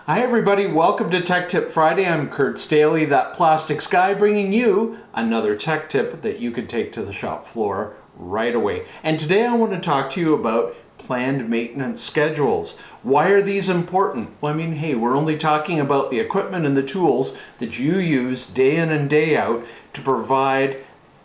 Hi everybody, welcome to Tech Tip Friday. I'm Kurt Staley, that plastics guy, bringing you another tech tip that you can take to the shop floor right away. And today I want to talk to you about planned maintenance schedules. Why are these important? Well, I mean, hey, we're only talking about the equipment and the tools that you use day in and day out to provide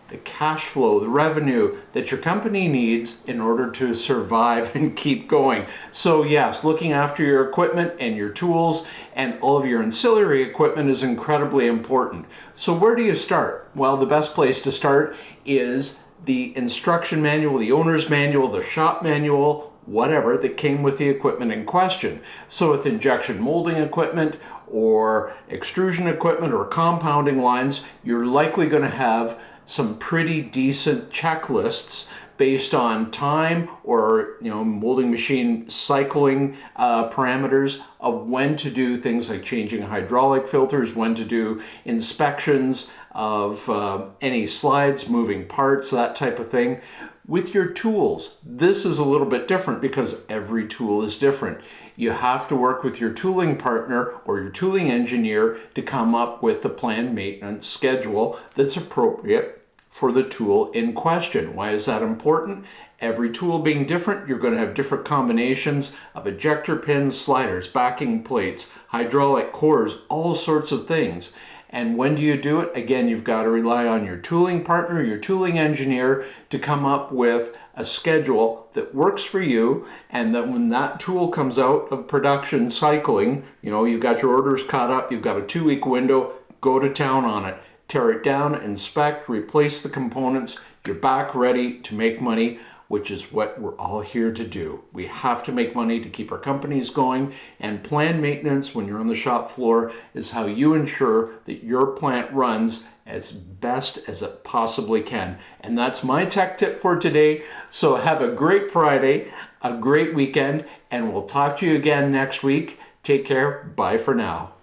the cash flow, the revenue that your company needs in order to survive and keep going. So yes, looking after your equipment and your tools and all of your ancillary equipment is incredibly important. So where do you start? Well, the best place to start is the instruction manual, the owner's manual, the shop manual, whatever that came with the equipment in question. So with injection molding equipment or extrusion equipment or compounding lines, you're likely going to have some pretty decent checklists based on time or molding machine cycling parameters of when to do things like changing hydraulic filters, when to do inspections of any slides, moving parts, that type of thing. With your tools, this is a little bit different because every tool is different. You have to work with your tooling partner or your tooling engineer to come up with the planned maintenance schedule that's appropriate for the tool in question. Why is that important? Every tool being different, you're going to have different combinations of ejector pins, sliders, backing plates, hydraulic cores, all sorts of things. And when do you do it? Again, you've got to rely on your tooling partner, your tooling engineer to come up with a schedule that works for you, and that when that tool comes out of production cycling, you've got your orders caught up, you've got a 2-week window, go to town on it. Tear it down, inspect, replace the components, you're back ready to make money, which is what we're all here to do. We have to make money to keep our companies going, and planned maintenance when you're on the shop floor is how you ensure that your plant runs as best as it possibly can. And that's my tech tip for today. So have a great Friday, a great weekend, and we'll talk to you again next week. Take care. Bye for now.